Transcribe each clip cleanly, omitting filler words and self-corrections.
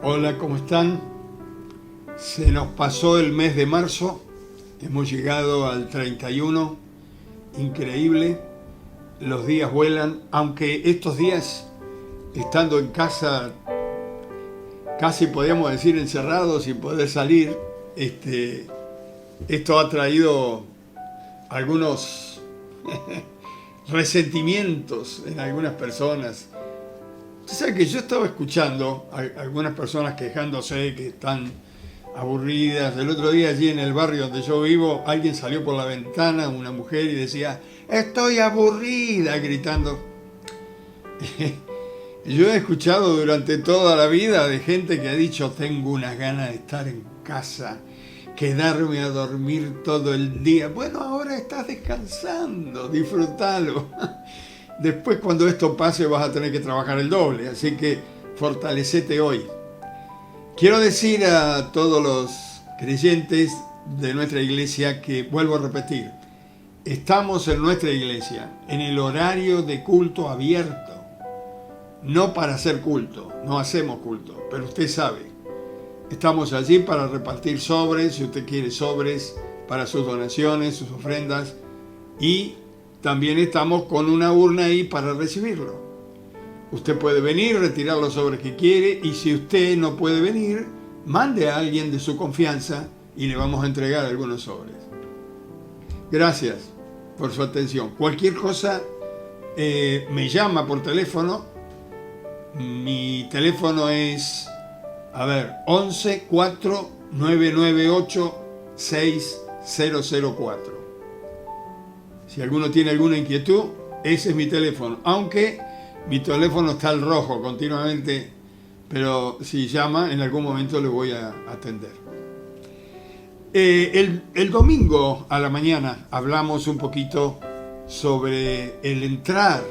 Hola, ¿cómo están? Se nos pasó el mes de marzo, hemos llegado al 31, increíble, los días vuelan, aunque estos días, estando en casa, casi podríamos decir encerrados sin poder salir, esto ha traído algunos resentimientos en algunas personas. Usted sabe que yo estaba escuchando a algunas personas quejándose que están aburridas. El otro día allí en el barrio donde yo vivo, alguien salió por la ventana, una mujer, y decía, estoy aburrida, gritando. Yo he escuchado durante toda la vida de gente que ha dicho, tengo unas ganas de estar en casa, quedarme a dormir todo el día. Bueno, ahora estás descansando, disfrútalo. Después, cuando esto pase, vas a tener que trabajar el doble, así que fortalecete hoy. Quiero decir a todos los creyentes de nuestra iglesia que, vuelvo a repetir, estamos en nuestra iglesia en el horario de culto abierto, no para hacer culto, no hacemos culto, pero usted sabe, estamos allí para repartir sobres, si usted quiere sobres para sus donaciones, sus ofrendas, y también estamos con una urna ahí para recibirlo. Usted puede venir, retirar los sobres que quiere, y si usted no puede venir, mande a alguien de su confianza y le vamos a entregar algunos sobres. Gracias por su atención. Cualquier cosa, me llama por teléfono. Mi teléfono es, 11 4 998 6004. Si alguno tiene alguna inquietud, ese es mi teléfono. Aunque mi teléfono está al rojo continuamente, pero si llama, en algún momento le voy a atender. El domingo a la mañana hablamos un poquito sobre el entrar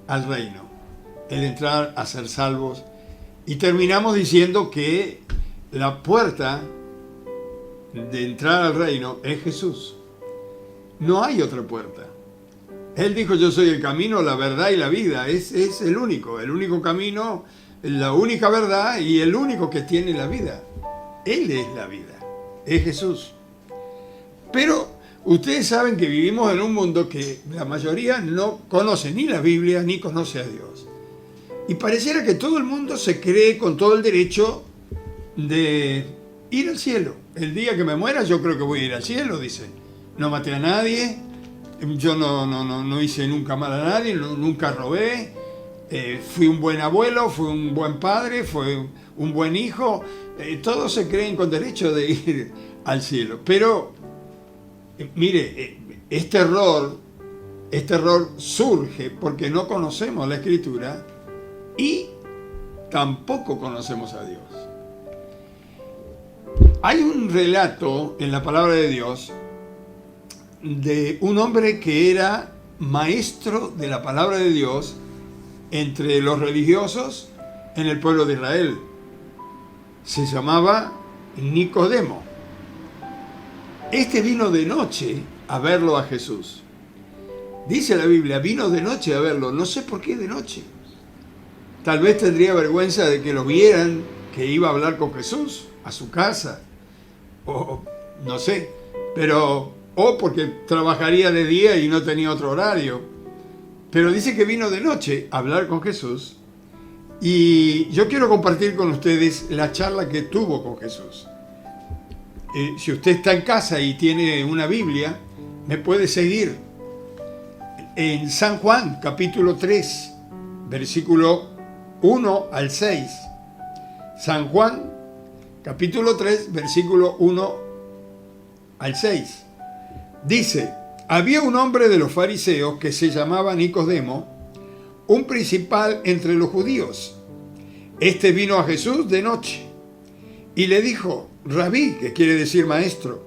al reino, el entrar a ser salvos, y terminamos diciendo que la puerta de entrar al reino es Jesús. No hay otra puerta. Él dijo, yo soy el camino, la verdad y la vida. Es el único camino, la única verdad y el único que tiene la vida. Él es la vida, es Jesús. Pero ustedes saben que vivimos en un mundo que la mayoría no conoce ni la Biblia ni conoce a Dios. Y pareciera que todo el mundo se cree con todo el derecho de ir al cielo. El día que me muera yo creo que voy a ir al cielo, dice. No maté a nadie, yo no hice nunca mal a nadie, nunca robé, fui un buen abuelo, fui un buen padre, fui un buen hijo. Todos se creen con derecho de ir al cielo. Pero, mire, este error surge porque no conocemos la Escritura y tampoco conocemos a Dios. Hay un relato en la palabra de Dios de un hombre que era maestro de la palabra de Dios entre los religiosos en el pueblo de Israel. Se llamaba Nicodemo. Este vino de noche a verlo a Jesús. Dice la Biblia, vino de noche a verlo. No sé por qué de noche. Tal vez tendría vergüenza de que lo vieran, que iba a hablar con Jesús a su casa. O no sé, pero o porque trabajaría de día y no tenía otro horario. Pero dice que vino de noche a hablar con Jesús. Y yo quiero compartir con ustedes la charla que tuvo con Jesús. Si usted está en casa y tiene una Biblia, me puede seguir. En San Juan, capítulo 3, versículo 1 al 6. San Juan, capítulo 3, versículo 1 al 6. Dice, había un hombre de los fariseos que se llamaba Nicodemo, un principal entre los judíos. Este vino a Jesús de noche y le dijo, Rabí, que quiere decir maestro,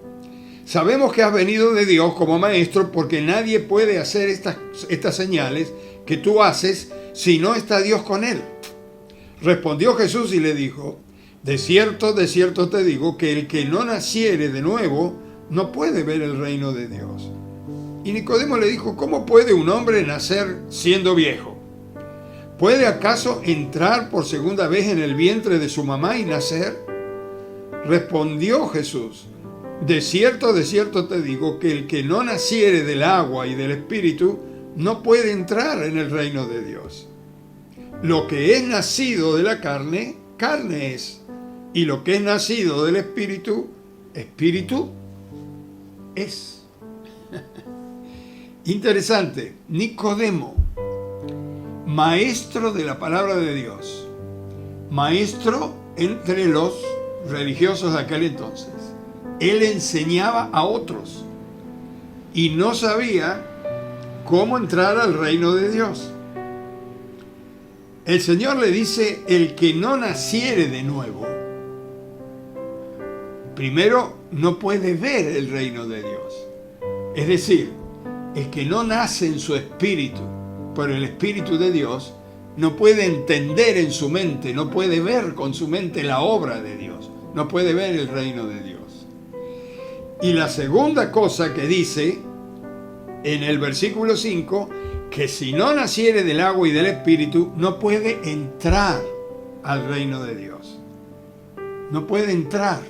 sabemos que has venido de Dios como maestro porque nadie puede hacer estas señales que tú haces si no está Dios con él. Respondió Jesús y le dijo, de cierto te digo que el que no naciere de nuevo no puede ver el reino de Dios. Y Nicodemo le dijo, ¿cómo puede un hombre nacer siendo viejo? ¿Puede acaso entrar por segunda vez en el vientre de su mamá y nacer? Respondió Jesús: de cierto te digo que el que no naciere del agua y del Espíritu no puede entrar en el reino de Dios. Lo que es nacido de la carne, carne es, y lo que es nacido del Espíritu, Espíritu es. Interesante. Nicodemo, maestro de la palabra de Dios, maestro entre los religiosos de aquel entonces. Él enseñaba a otros y no sabía cómo entrar al reino de Dios. El Señor le dice: el que no naciere de nuevo, primero no puede ver el reino de Dios. Es decir, el que no nace en su espíritu por el Espíritu de Dios no puede entender en su mente, no puede ver con su mente la obra de Dios, no puede ver el reino de Dios. Y la segunda cosa que dice en el versículo 5, que si no naciere del agua y del Espíritu, no puede entrar al reino de Dios. No puede entrar.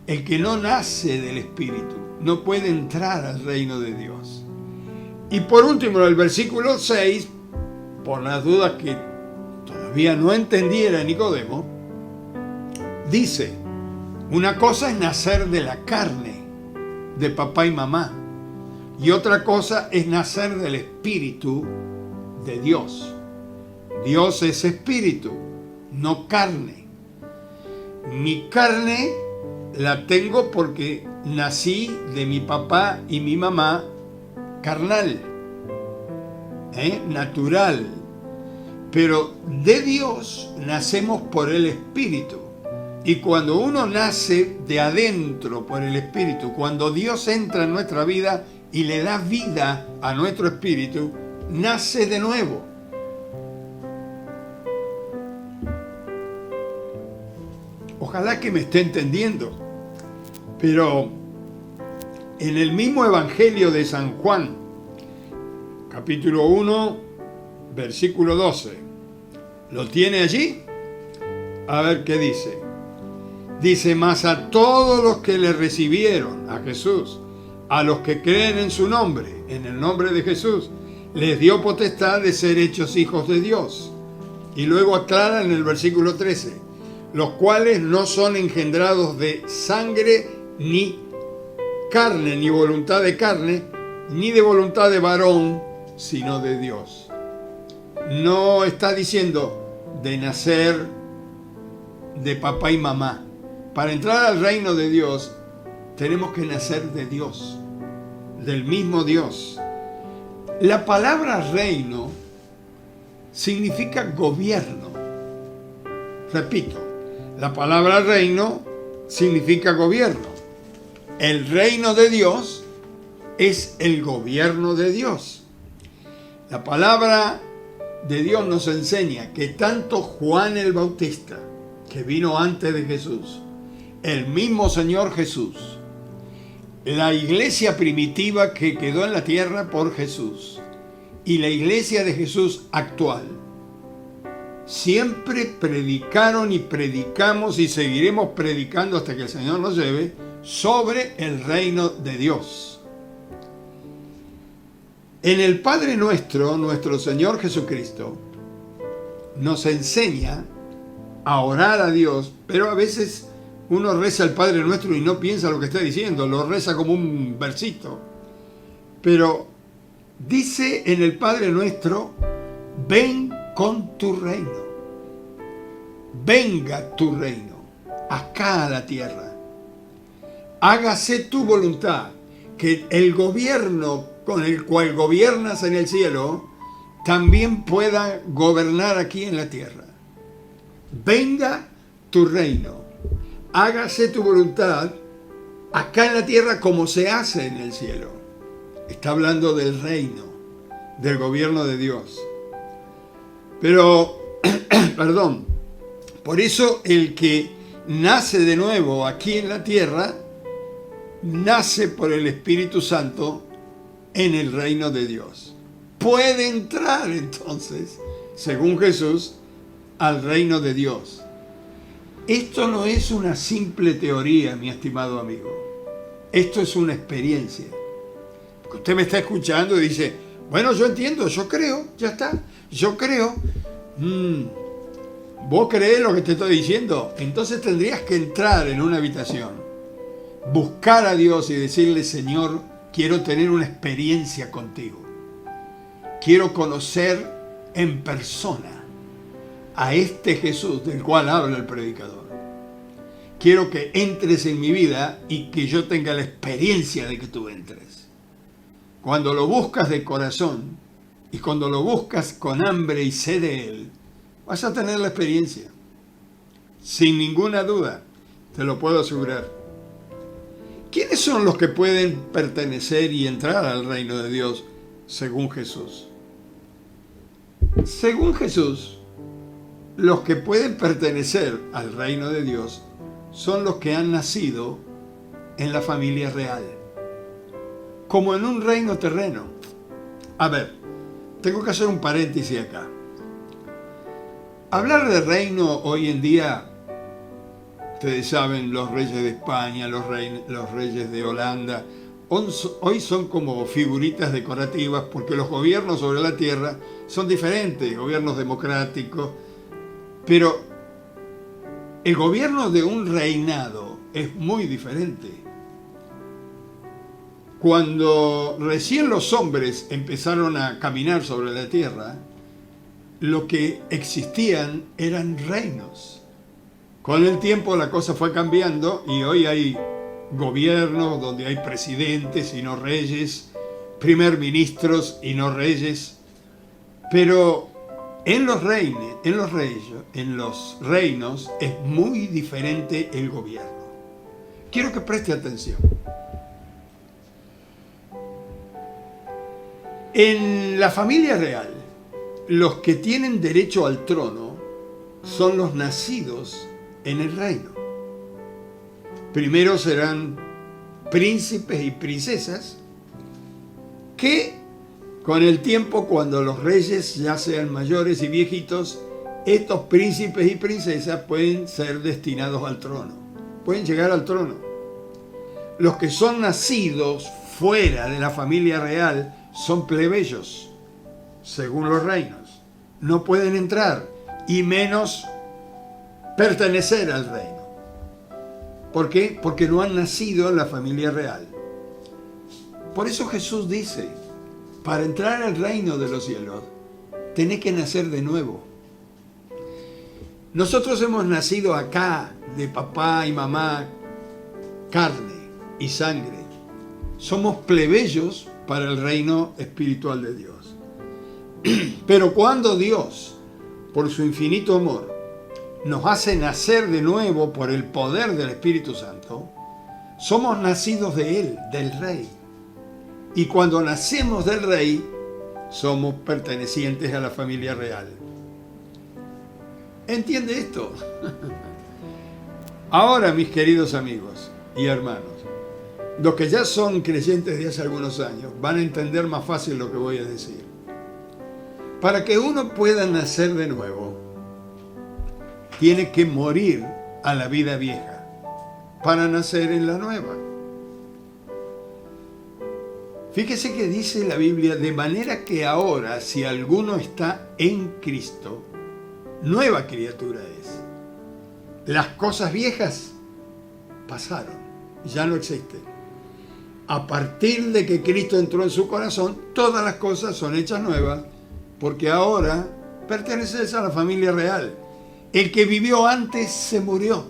El que no nace del Espíritu no puede entrar al reino de Dios. Y por último, en el versículo 6, por las dudas que todavía no entendiera Nicodemo, dice: una cosa es nacer de la carne, de papá y mamá, y otra cosa es nacer del Espíritu de Dios. Dios es espíritu, no carne. Mi carne la tengo porque nací de mi papá y mi mamá carnal, natural. Pero de Dios nacemos por el Espíritu. Y cuando uno nace de adentro por el Espíritu, cuando Dios entra en nuestra vida y le da vida a nuestro espíritu, nace de nuevo. Ojalá que me esté entendiendo. Pero en el mismo Evangelio de San Juan, capítulo 1, versículo 12, ¿lo tiene allí? A ver qué dice. Dice: mas a todos los que le recibieron, a Jesús, a los que creen en su nombre, en el nombre de Jesús, les dio potestad de ser hechos hijos de Dios. Y luego aclara en el versículo 13, los cuales no son engendrados de sangre, ni carne, ni voluntad de carne, ni de voluntad de varón, sino de Dios. No está diciendo de nacer de papá y mamá. Para entrar al reino de Dios, tenemos que nacer de Dios, del mismo Dios. La palabra reino significa gobierno. Repito, la palabra reino significa gobierno. El reino de Dios es el gobierno de Dios. La palabra de Dios nos enseña que tanto Juan el Bautista, que vino antes de Jesús, el mismo Señor Jesús, la iglesia primitiva que quedó en la tierra por Jesús y la iglesia de Jesús actual, siempre predicaron y predicamos y seguiremos predicando hasta que el Señor nos lleve sobre el reino de Dios. En el Padre Nuestro, nuestro Señor Jesucristo nos enseña a orar a Dios, pero a veces uno reza el Padre Nuestro y no piensa lo que está diciendo, lo reza como un versito. Pero dice en el Padre Nuestro: ven con tu reino, venga tu reino, acá a la tierra. Hágase tu voluntad, que el gobierno con el cual gobiernas en el cielo también pueda gobernar aquí en la tierra. Venga tu reino, hágase tu voluntad acá en la tierra como se hace en el cielo. Está hablando del reino, del gobierno de Dios. Pero, perdón, por eso el que nace de nuevo aquí en la tierra, nace por el Espíritu Santo en el reino de Dios. Puede entrar entonces según Jesús, al reino de Dios. Esto no es una simple teoría, mi estimado amigo. Esto es una experiencia. Porque usted me está escuchando y dice, bueno, yo entiendo, yo creo, ya está, yo creo. ¿Vos creés lo que te estoy diciendo? Entonces tendrías que entrar en una habitación, buscar a Dios y decirle, Señor, quiero tener una experiencia contigo. Quiero conocer en persona a este Jesús del cual habla el predicador. Quiero que entres en mi vida y que yo tenga la experiencia de que tú entres. Cuando lo buscas de corazón y cuando lo buscas con hambre y sed de Él, vas a tener la experiencia. Sin ninguna duda, te lo puedo asegurar. ¿Quiénes son los que pueden pertenecer y entrar al reino de Dios según Jesús? Según Jesús, los que pueden pertenecer al reino de Dios son los que han nacido en la familia real, como en un reino terreno. A ver, tengo que hacer un paréntesis acá. Hablar de reino hoy en día, ustedes saben, los reyes de España, los reyes de Holanda, hoy son como figuritas decorativas porque los gobiernos sobre la tierra son diferentes, gobiernos democráticos, pero el gobierno de un reinado es muy diferente. Cuando recién los hombres empezaron a caminar sobre la tierra, lo que existían eran reinos. Con el tiempo la cosa fue cambiando y hoy hay gobiernos donde hay presidentes y no reyes, primer ministros y no reyes, pero en los reinos es muy diferente el gobierno. Quiero que preste atención. En la familia real, los que tienen derecho al trono son los nacidos en el reino. Primero serán príncipes y princesas que con el tiempo, cuando los reyes ya sean mayores y viejitos, estos príncipes y princesas pueden ser destinados al trono, pueden llegar al trono. Los que son nacidos fuera de la familia real son plebeyos, según los reinos. No pueden entrar y menos pertenecer al reino. ¿Por qué? Porque no han nacido en la familia real. Por eso Jesús dice, para entrar al reino de los cielos, tenés que nacer de nuevo. Nosotros hemos nacido acá, de papá y mamá, carne y sangre. Somos plebeyos para el reino espiritual de Dios. Pero cuando Dios, por su infinito amor, nos hace nacer de nuevo por el poder del Espíritu Santo, somos nacidos de Él, del Rey. Y cuando nacemos del Rey, somos pertenecientes a la familia real. ¿Entiende esto? Ahora, mis queridos amigos y hermanos, los que ya son creyentes de hace algunos años van a entender más fácil lo que voy a decir. Para que uno pueda nacer de nuevo, tiene que morir a la vida vieja para nacer en la nueva. Fíjese que dice la Biblia, de manera que ahora, si alguno está en Cristo, nueva criatura es. Las cosas viejas pasaron, ya no existen. A partir de que Cristo entró en su corazón, todas las cosas son hechas nuevas, porque ahora perteneces a la familia real. El que vivió antes se murió.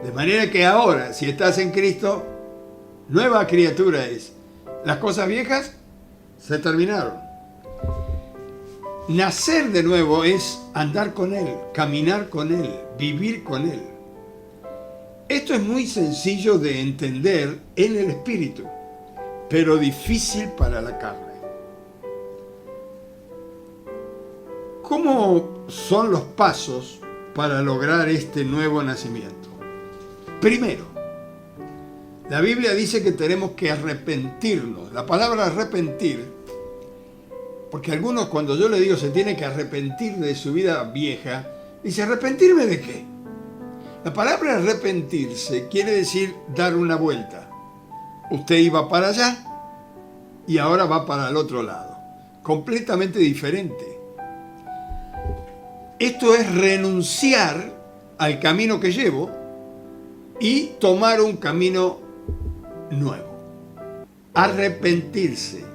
De manera que ahora, si estás en Cristo, nueva criatura es. Las cosas viejas se terminaron. Nacer de nuevo es andar con Él, caminar con Él, vivir con Él. Esto es muy sencillo de entender en el espíritu, pero difícil para la carne. ¿Cómo son los pasos para lograr este nuevo nacimiento? Primero, la Biblia dice que tenemos que arrepentirnos. La palabra arrepentir Porque algunos, cuando yo le digo se tiene que arrepentir de su vida vieja, dice, ¿arrepentirme de qué? La palabra arrepentirse quiere decir dar una vuelta. Usted iba para allá y ahora va para el otro lado. Completamente diferente. Esto es renunciar al camino que llevo y tomar un camino nuevo. Arrepentirse.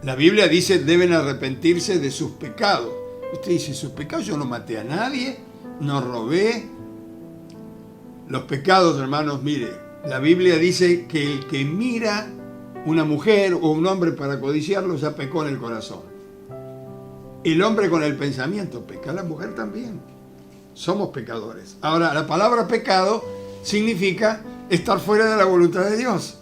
La Biblia dice deben arrepentirse de sus pecados. Usted dice, sus pecados, yo no maté a nadie, no robé. Los pecados, hermanos, mire, la Biblia dice que el que mira una mujer o un hombre para codiciarlo ya pecó en el corazón. El hombre con el pensamiento peca, la mujer también. Somos pecadores. Ahora, la palabra pecado significa estar fuera de la voluntad de Dios.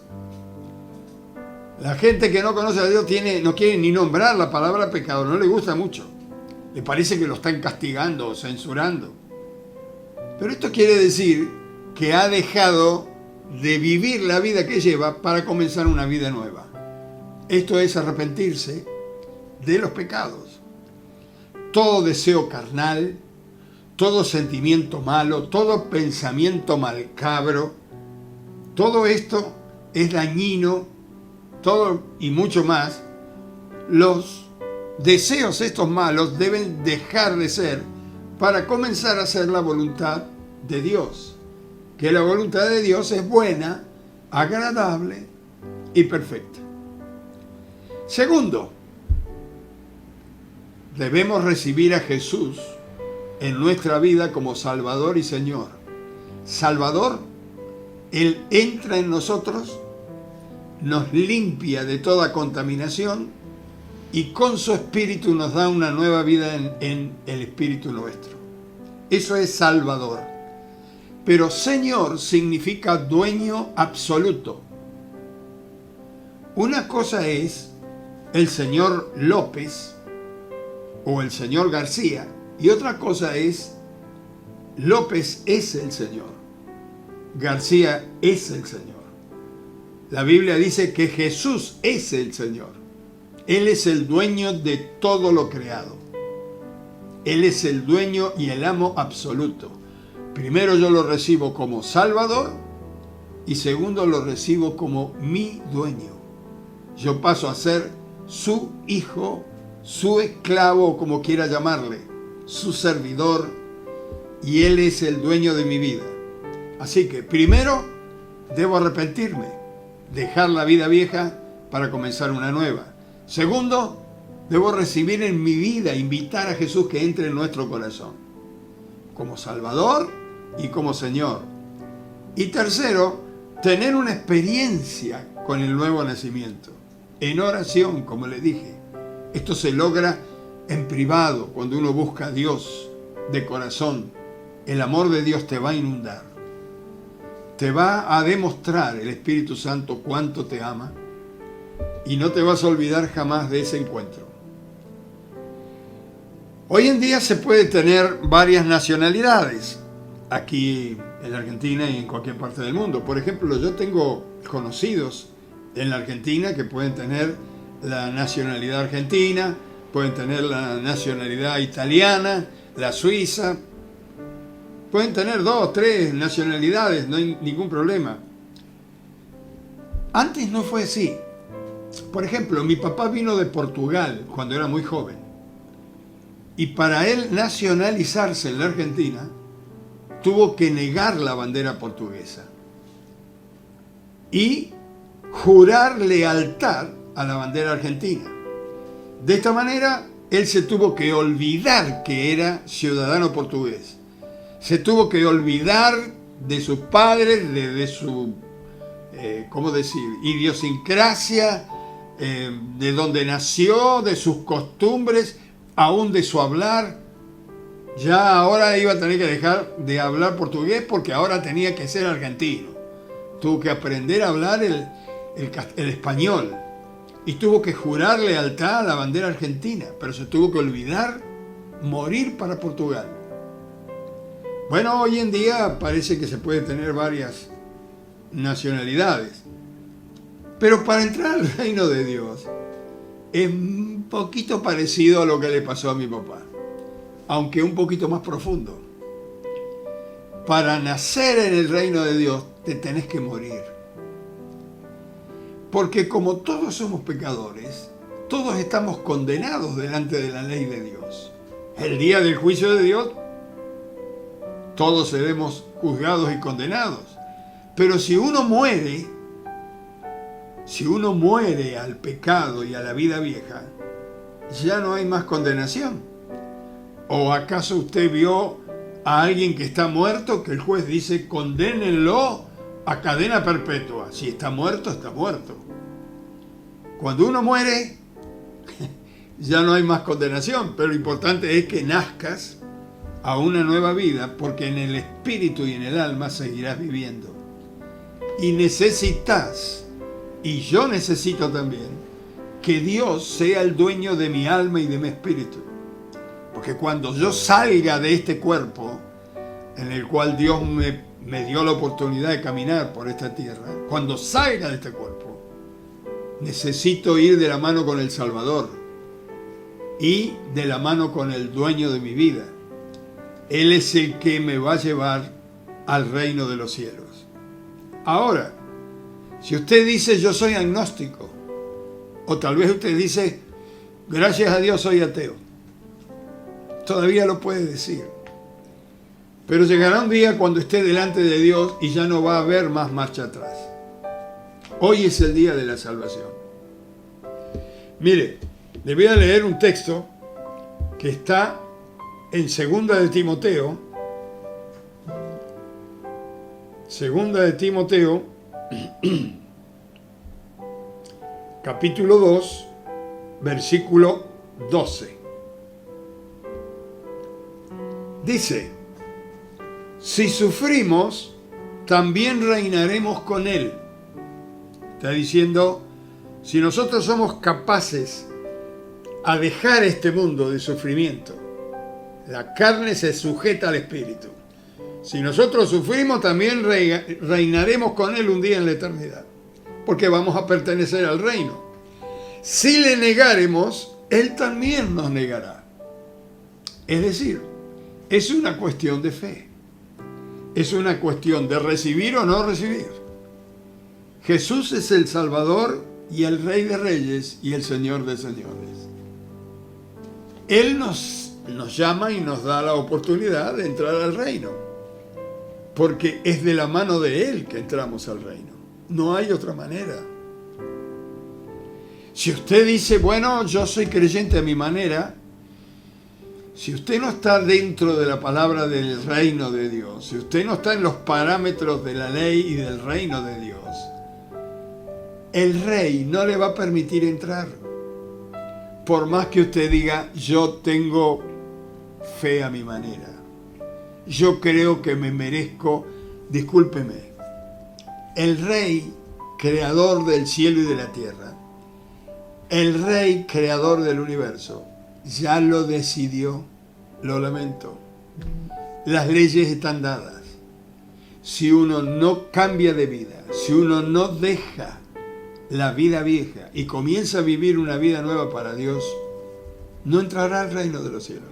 La gente que no conoce a Dios no quiere ni nombrar la palabra pecado, no le gusta mucho. Le parece que lo están castigando o censurando. Pero esto quiere decir que ha dejado de vivir la vida que lleva para comenzar una vida nueva. Esto es arrepentirse de los pecados. Todo deseo carnal, todo sentimiento malo, todo pensamiento malcabro, todo esto es dañino, todo y mucho más. Los deseos estos malos deben dejar de ser para comenzar a hacer la voluntad de Dios. Que la voluntad de Dios es buena, agradable y perfecta. Segundo, debemos recibir a Jesús en nuestra vida como Salvador y Señor. Salvador, Él entra en nosotros, nos limpia de toda contaminación y con su Espíritu nos da una nueva vida en el Espíritu nuestro. Eso es Salvador. Pero Señor significa dueño absoluto. Una cosa es el señor López o el señor García y otra cosa es López es el Señor, García es el Señor. La Biblia dice que Jesús es el Señor. Él es el dueño de todo lo creado. Él es el dueño y el amo absoluto. Primero yo lo recibo como Salvador y segundo lo recibo como mi dueño. Yo paso a ser su hijo, su esclavo, como quiera llamarle, su servidor, y Él es el dueño de mi vida. Así que primero debo arrepentirme, dejar la vida vieja para comenzar una nueva. Segundo, debo recibir en mi vida, invitar a Jesús que entre en nuestro corazón, como Salvador y como Señor. Y tercero, tener una experiencia con el nuevo nacimiento, en oración, como le dije. Esto se logra en privado, cuando uno busca a Dios de corazón. El amor de Dios te va a inundar. Te va a demostrar el Espíritu Santo cuánto te ama y no te vas a olvidar jamás de ese encuentro. Hoy en día se puede tener varias nacionalidades aquí en la Argentina y en cualquier parte del mundo. Por ejemplo, yo tengo conocidos en la Argentina que pueden tener la nacionalidad argentina, pueden tener la nacionalidad italiana, la suiza, pueden tener 2, 3 nacionalidades, no hay ningún problema. Antes no fue así. Por ejemplo, mi papá vino de Portugal cuando era muy joven. Y para él nacionalizarse en la Argentina, tuvo que negar la bandera portuguesa y jurar lealtad a la bandera argentina. De esta manera, él se tuvo que olvidar que era ciudadano portugués. Se tuvo que olvidar de sus padres, de su, ¿cómo decir?, idiosincrasia, de donde nació, de sus costumbres, aún de su hablar. Ya ahora iba a tener que dejar de hablar portugués porque ahora tenía que ser argentino. Tuvo que aprender a hablar el español y tuvo que jurar lealtad a la bandera argentina, pero se tuvo que olvidar, morir para Portugal. Bueno, hoy en día parece que se puede tener varias nacionalidades, pero para entrar al reino de Dios es un poquito parecido a lo que le pasó a mi papá, aunque un poquito más profundo. Para nacer en el reino de Dios te tenés que morir. Porque como todos somos pecadores, todos estamos condenados delante de la ley de Dios. El día del juicio de Dios, todos seremos juzgados y condenados. Pero si uno muere al pecado y a la vida vieja, ya no hay más condenación. ¿O acaso usted vio a alguien que está muerto que el juez dice condénenlo a cadena perpetua? Si está muerto, está muerto. Cuando uno muere, ya no hay más condenación, pero lo importante es que nazcas a una nueva vida, porque en el espíritu y en el alma seguirás viviendo. Y necesitas, y yo necesito también, que Dios sea el dueño de mi alma y de mi espíritu. Porque cuando yo salga de este cuerpo, en el cual Dios me dio la oportunidad de caminar por esta tierra, cuando salga de este cuerpo, necesito ir de la mano con el Salvador y de la mano con el dueño de mi vida. Él es el que me va a llevar al reino de los cielos. Ahora, si usted dice yo soy agnóstico, o tal vez usted dice gracias a Dios soy ateo, todavía lo puede decir. Pero llegará un día cuando esté delante de Dios y ya no va a haber más marcha atrás. Hoy es el día de la salvación. Mire, le voy a leer un texto que está en Segunda de Timoteo. Segunda de Timoteo, capítulo 2, versículo 12. Dice: si sufrimos, también reinaremos con Él. Está diciendo, si nosotros somos capaces a dejar este mundo de sufrimiento, la carne se sujeta al espíritu. Si nosotros sufrimos, también reinaremos con Él un día en la eternidad, porque vamos a pertenecer al reino. Si le negaremos, Él también nos negará. Es decir, es una cuestión de fe. Es una cuestión de recibir o no recibir. Jesús es el Salvador y el Rey de Reyes y el Señor de Señores. Él nos llama y nos da la oportunidad de entrar al reino, porque es de la mano de Él que entramos al reino. No hay otra manera. Si usted dice, bueno, yo soy creyente a mi manera, si usted no está dentro de la palabra del reino de Dios, si usted no está en los parámetros de la ley y del reino de Dios, el rey no le va a permitir entrar. Por más que usted diga, yo tengo fe a mi manera, yo creo que me merezco, discúlpeme, el rey creador del cielo y de la tierra, el rey creador del universo, ya lo decidió. Lo lamento. Las leyes están dadas. Si uno no cambia de vida, si uno no deja la vida vieja y comienza a vivir una vida nueva para Dios, no entrará al reino de los cielos.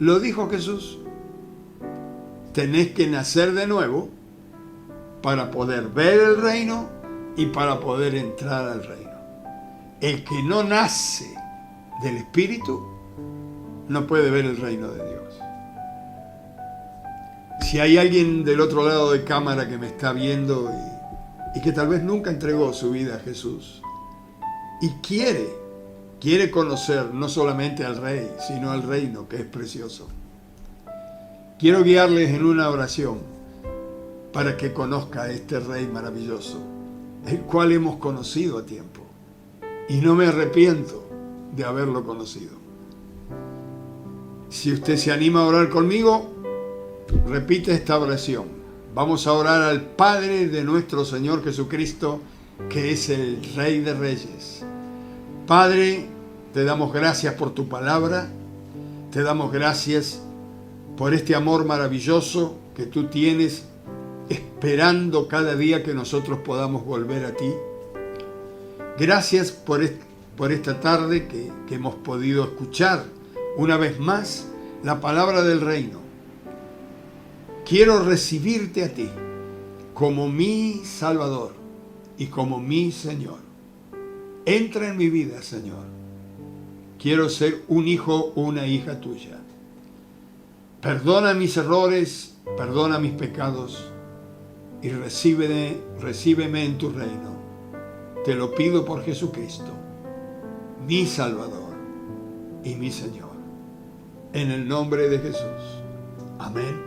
Lo dijo Jesús. Tenés que nacer de nuevo para poder ver el reino y para poder entrar al reino. El que no nace del Espíritu no puede ver el reino de Dios. Si hay alguien del otro lado de cámara que me está viendo y que tal vez nunca entregó su vida a Jesús y quiere conocer no solamente al Rey, sino al reino, que es precioso, quiero guiarles en una oración para que conozca a este Rey maravilloso, el cual hemos conocido a tiempo, y no me arrepiento de haberlo conocido. Si usted se anima a orar conmigo, repite esta oración. Vamos a orar al Padre de nuestro Señor Jesucristo, que es el Rey de Reyes. Padre, te damos gracias por tu palabra, te damos gracias por este amor maravilloso que tú tienes, esperando cada día que nosotros podamos volver a ti. Gracias por por esta tarde que hemos podido escuchar una vez más la palabra del reino. Quiero recibirte a ti como mi Salvador y como mi Señor. Entra en mi vida, Señor. Quiero ser un hijo o una hija tuya. Perdona mis errores, perdona mis pecados y recíbeme en tu reino. Te lo pido por Jesucristo, mi Salvador y mi Señor. En el nombre de Jesús. Amén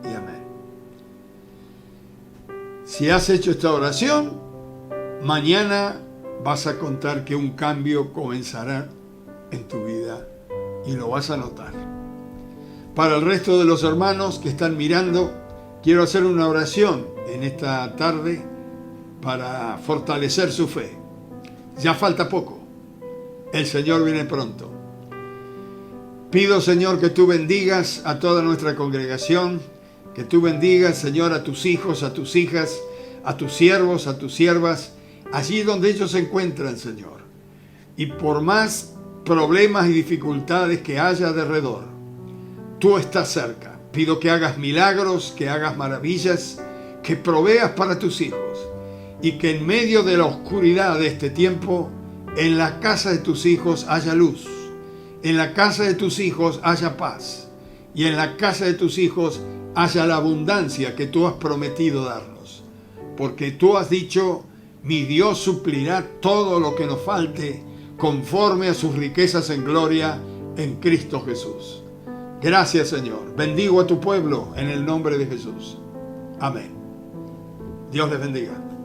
y amén. Si has hecho esta oración, mañana vas a contar que un cambio comenzará en tu vida y lo vas a notar. Para el resto de los hermanos que están mirando, quiero hacer una oración en esta tarde para fortalecer su fe. Ya falta poco. El Señor viene pronto. Pido, Señor, que tú bendigas a toda nuestra congregación, que tú bendigas, Señor, a tus hijos, a tus hijas, a tus siervos, a tus siervas, allí donde ellos se encuentran, Señor. Y por más problemas y dificultades que haya alrededor, tú estás cerca. Pido que hagas milagros, que hagas maravillas, que proveas para tus hijos y que en medio de la oscuridad de este tiempo, en la casa de tus hijos haya luz, en la casa de tus hijos haya paz y en la casa de tus hijos haya la abundancia que tú has prometido darnos. Porque tú has dicho, mi Dios suplirá todo lo que nos falte conforme a sus riquezas en gloria en Cristo Jesús. Gracias, Señor. Bendigo a tu pueblo en el nombre de Jesús. Amén. Dios les bendiga.